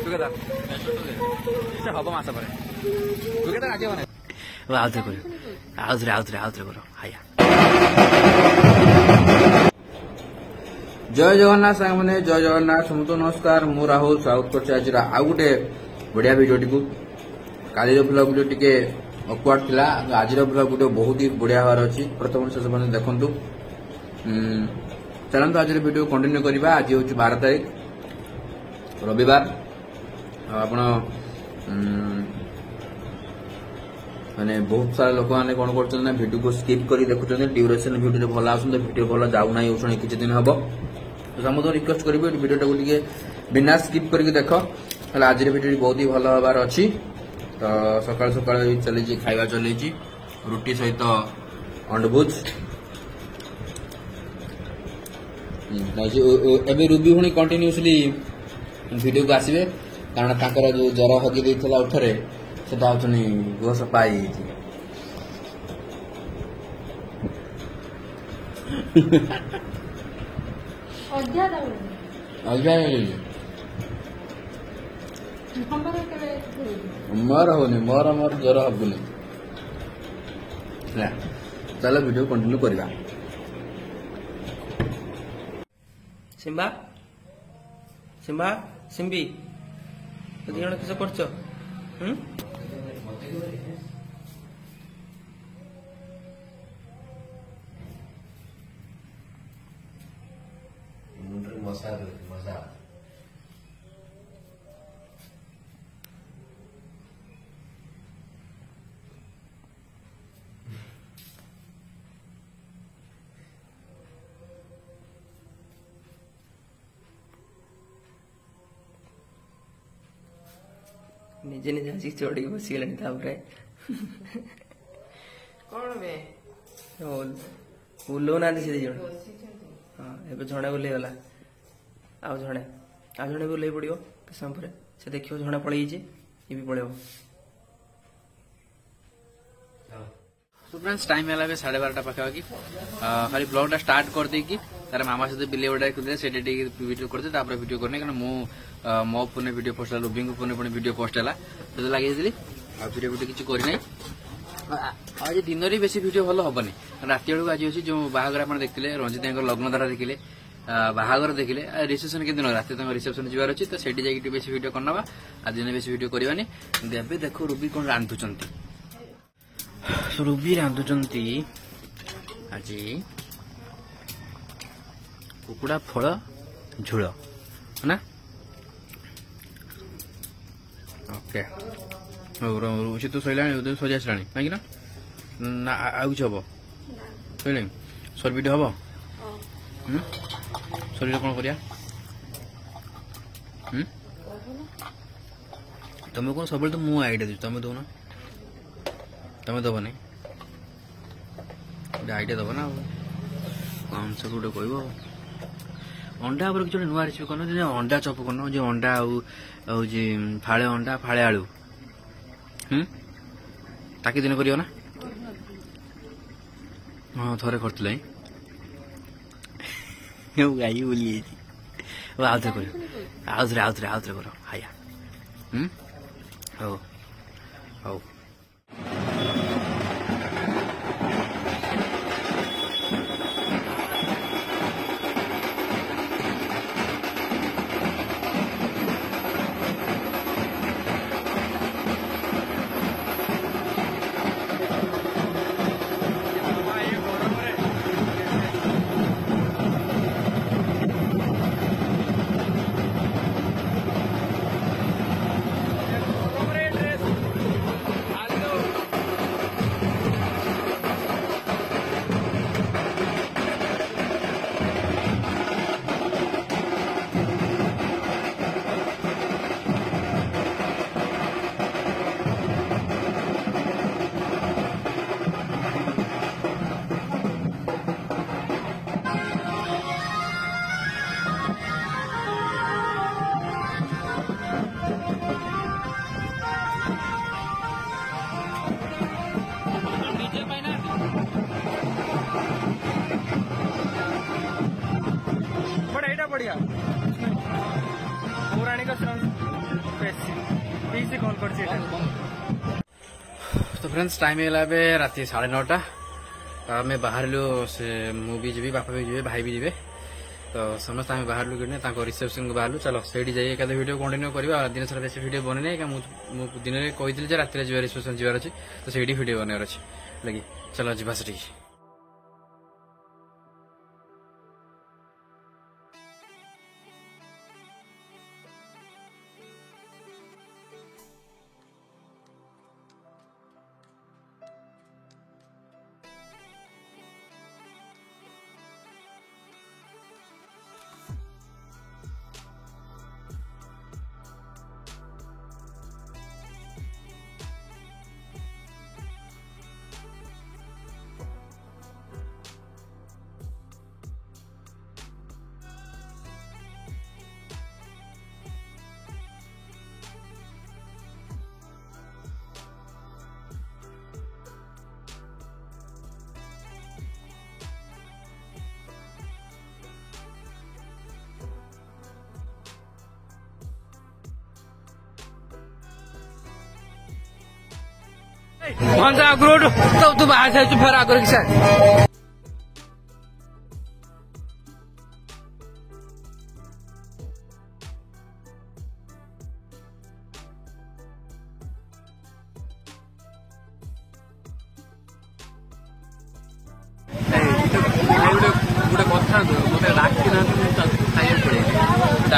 Together से हम मास पर टुगेदर आज बने आउथरे करो आउथरे करो हाया जय जगन्नाथ सांग मैंने जय जगन्नाथ समस्त नमस्कार मु राहुल स्वागत कर आज आउ गोटे बढ़िया भिडियो टी काली ब्लॉग भिडियो टी अक्वार्ड थिला आज ब्लॉग भिडियो बहुत ही बढ़िया हबार अच्छी प्रथम शेष पर्यटन देखु चलते आज भिडियो कंटिन्यू करवा आज हूँ 12 तारीख रविवार आपण माने बहुत सारा लोक मैंने कौन कर भिडियो को स्किप कर देखुं ड्यूरेशन भिडियो भल आस भिडियो भल जाऊना किसी दिन हम तो समस्त रिक्वेस्ट करी भिडियो टाक बिना स्किप करके देख आज भिडियो बहुत ही भल हबार अच्छी तो सकाल सकाल चली खाଇବା चली रुटी सहित अंडभुज एवं रूबी पुणी कंटिन्यूसली भिडियो को आसवे कारण तांकर जो जर हगी देइथला उठरे सेटा होचनी गो सफाई मोर होनी मोर ज्वर हबुनी चलो वीडियो कंटिन्यू करवा सिम्बा सिम्बा सिम्बी दी जण किस करछ मजा निजे निजे आसिक चढ़ी बसीगले कौन बे उल्लौ ना से जन हाँ एवं झणे ओल्लै गला आउ झणे भी ओल्लै पड़ो किस समय पर से देखियो झणे पड़े ये भी पड़ेब तो फ्रेंड्स टाइम है 12:30 पाखापाखि खाली ब्लॉगटा स्टार्ट कर देकी तार मामा सहित बिले गुड़ा से वीडियो करते वीडियो करने कारण मो फोन वीडियो पोस्ट है रूबी फोन पुणी वीडियो पोस्ट है तो लगे वीडियो किसी करना आज दिन में बेसी वीडियो भल हेनी रात बेलू आज हूँ जो बाहागर आप देखते रंजित लग्न धारा देखिले बाहागर देखिले रिसेप्शन के दिन रात रिसेप्शन जीवार अच्छी तो सेठी जाकि बेसी वीडियो करना आज दिन बेसी वीडियो करवानी देवे देखो रूबी कौन रांधुंट रूबी रांधुंट आज कुकुड़ा फल झोल है ना ओके रोषि तो सैला सरी आसला कहीं ना आउ हम सैल सरबिट हम शरीर कौन करिया तुम कौन सब तो मु आइडिया दूँ तुम दौन तुम दब नहीं आइडिया दब ना कौन से गोटे कह अंडा पर किसी नुआ रेसिपी करना अंडा चप करना जो अंडा फाड़े अंडा फाड़े आलू ताकि दिन करियो ना हाँ थोड़े करते गाई बोली आउथरे कर आउथरे कर हाया हो हो बढ़िया पौराणिक तो फ्रेंड्स टाइम है राति 9:30 आम बाहर से मुझे जी बापा भी जी भाई भी जी तो समस्त आम बाहर कि रिसेप्शन को बाहर चलो से जाइए एका वीडियो कंटिन्यू करवा दिन सारा बेस वीडियो बने दिन में कही रात रिसेप्शन जीवार अच्छी तो से वीडियो बनवार अच्छे लगे चलो जा से भन्छ आग्रो तू बाहर से फिर आग्रो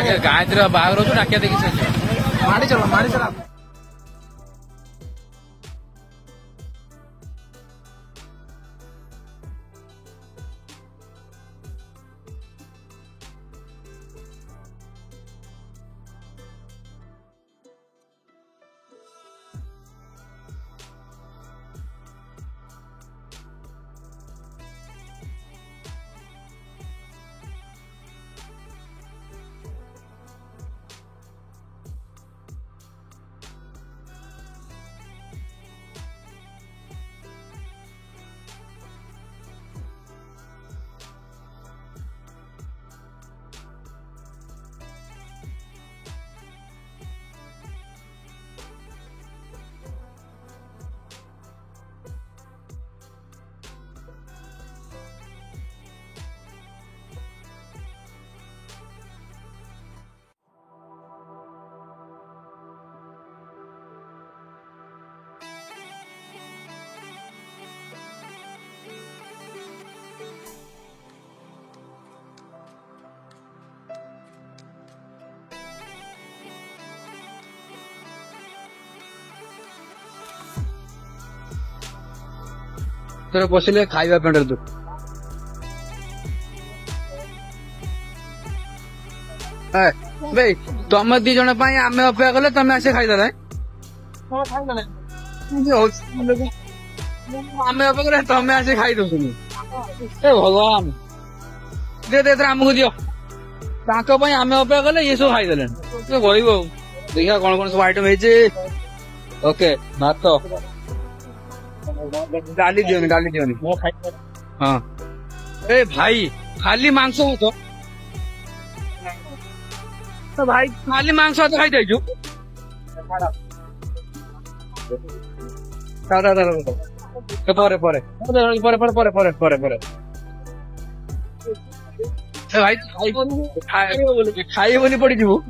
कि गायत्री बाहर हो डाकिया देखी मारी चला तो बसिले खाइबा पेंटर तू भाई तुम दी जन आम अपेक्षा कले तुम आसे खाईदेल आम अपेक्षा तुम आसे खाई दो भगवान दे आमको दियो आम अपेक्षा कले ये सब खाईदे कहब देखिए कौन कौन सब आइटम है ओके भात डाली दियोनी हाँ ए भाई खाली मांस हो तो भाई खाली मांस तो खाई देजु भाई खाई बोली पड़ी जीवु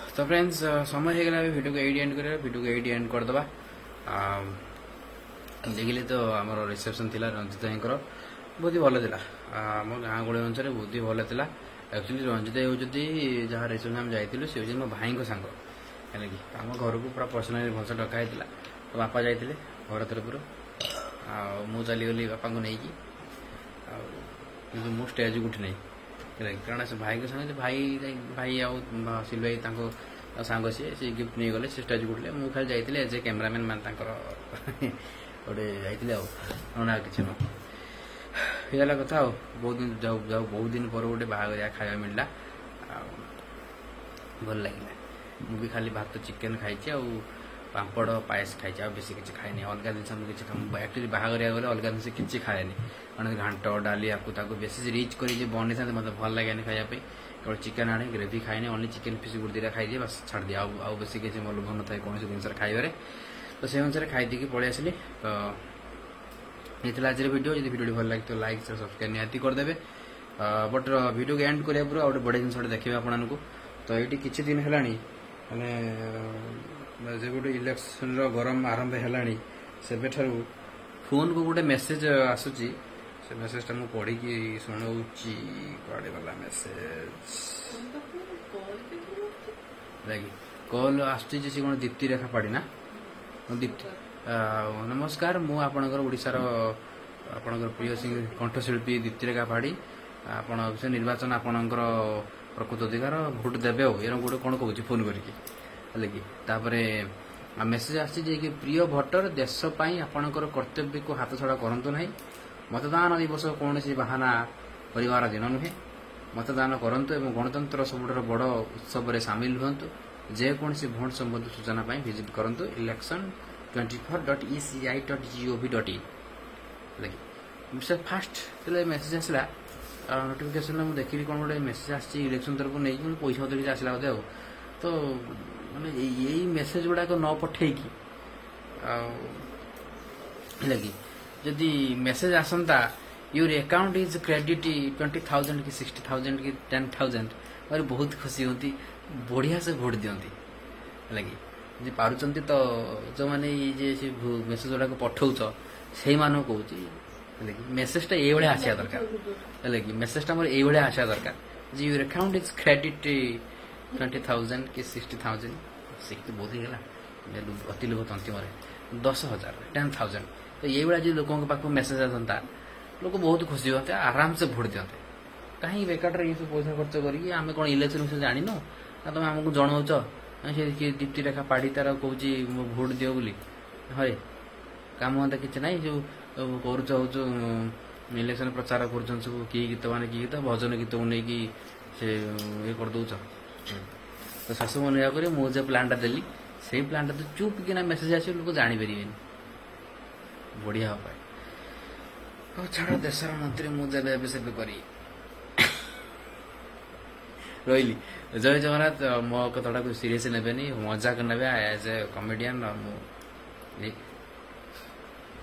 तो फ्रेंड्स समय हो गला वीडियो को एडी एंड कर वीडियो को एडी एंड कर दबा देखिले तो आमर रिसेप्शन थिला रंजित भाईकर बहुत ही भल था आम गाँ गहली अनुसार बहुत ही भल था एक्चुअली रंजित होती जहाँ रिसेप्शन आम जाइलु सी हूँ मो भाई सांग है कि आम घर को पूरा पर्सनाली भलसे डकाई तो बापा जाते घर तरफ मु चलीगली बापा को लेकिन मु स्टेज को उठी नहीं कारण से भाई के संगे भाई भाई आसिल भाई सांग सी गिफ्ट नहीं गले से स्टेज को उठले मुझे खाली जाइए एज ए कैमरामैन मान गोटे जाइए ना कि नुला कथा बहुत दिन जाऊ जाऊ बहुत दिन पर गोटे बाहर खाया मिलला भल लगे मुझे खाली भात चिकेन खाई पापड़ पायस खाई बेसी किसी खाए अलग जिन एक्चुअली बाहर गले अलग जिन किसी खाएनि कारण घाट डाली आपको बेसी रिच कर बन था मतलब भल लगे खायापी केवल चिकेन आने ग्रेवी खाएनि ओनली चिकेन पीस गुड़ दीटा खाई बस छाड़ दिए आउ बेसी किसी मोर लोभ न था कौन जिन खाइबार तो से अनुसार खाई पलि आसली तो ये आज वीडियो जब वीडियो भल लगे तो लाइक सब्सक्राइब निहाती करदे बट वीडियो को एंड करा पूरा गोटे बड़े जिन देखिए आपको तो ये किसी दिन है जो गोटे इलेक्शन गरम आरंभ है से फोन को गोटे मेसेज आसूची से मेसेजटा मुझे पढ़ी शुणाऊँगी कड़े गला मेसेज कल आसूँ कौन दीप्ति रेखा पाड़ी ना दीप्ति नमस्कार मु आपणकर ओडिशार आपणकर प्रिय कंठशिल्पी दीप्ति रेखा पाड़ी आपण निर्वाचन आपणकर प्रकृत अधिकार भोट देवे ये गोटे कौन कौन फोन करके मेसेज आसी कि प्रिय भोटर देशपाई आपणकर कर्तव्य को हाथ छड़ा करंतु नहीं मतदान दिवस कौन बाहाना परिवार दिन नुहे मतदान करंतु एवं गणतंत्र सबुठार बड़ उत्सव में सामिल हुंतु जेकोसी भोट संबंधी सूचना विजिट करंतु election24.eci.gov.in फास्ट मेसेज आसला नोटिफिकेशन मुझे देखी कौन गोटे मेसेज आसी इलेक्शन तरफ नहीं पैसा पत्र किसी आसला बोधे तो मैंने यही मेसेज गुड़ाक न पठे कि जदि मेसेज आसंता योर अकाउंट इज क्रेडिट 20,000 कि 60,000 कि 10,000 और बहुत खुशी होती बढ़िया से भोट दिखती है जी पार्टी तो जो मैंने ये मेसेज गुड़ाक पठाऊच से कहूँ मेसेजटा ये आसा दरकार है कि मेसेजटा मोर ये आसा दरकार जी योर अकाउंट इज क्रेडिट 20,000 कि 60,000 60 बहुत ही अति लोभ तंती मरे 10,000 10,000 तो ये जो लोगों के पास मेसेज आसता लोग बहुत खुशी होते आराम से भोट दिखते कहीं बेकार ये सब पैसा खर्च करें आम कौन इलेक्शन विषय जान ना तुम आमको जनाऊच से दीप्ति रेखा पाड़ी तार कौन भोट दियो बोली हरे काम हाँ कि ना जो कर इलेक्शन प्रचार कर सब किए गीत मान कि गीत भजन गीत को लेकिन से ये करदे तो शाशु मन कर मुझे प्लानटा देली से प्लानटा तो चुप कि मेसेज आस लोग जापर बढ़िया पाए छाड़ देशर मंत्री मुझे से करी रही जय जगन्नाथ मो कथा को सीरीयस ने मजाक ने एज ए कमेडियन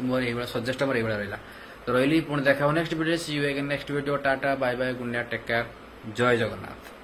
मोर ये सजेस्ट मोर ये रहा तो रही पुणी देखा next video see you again next video tata bye bye good night take care जय जगन्नाथ।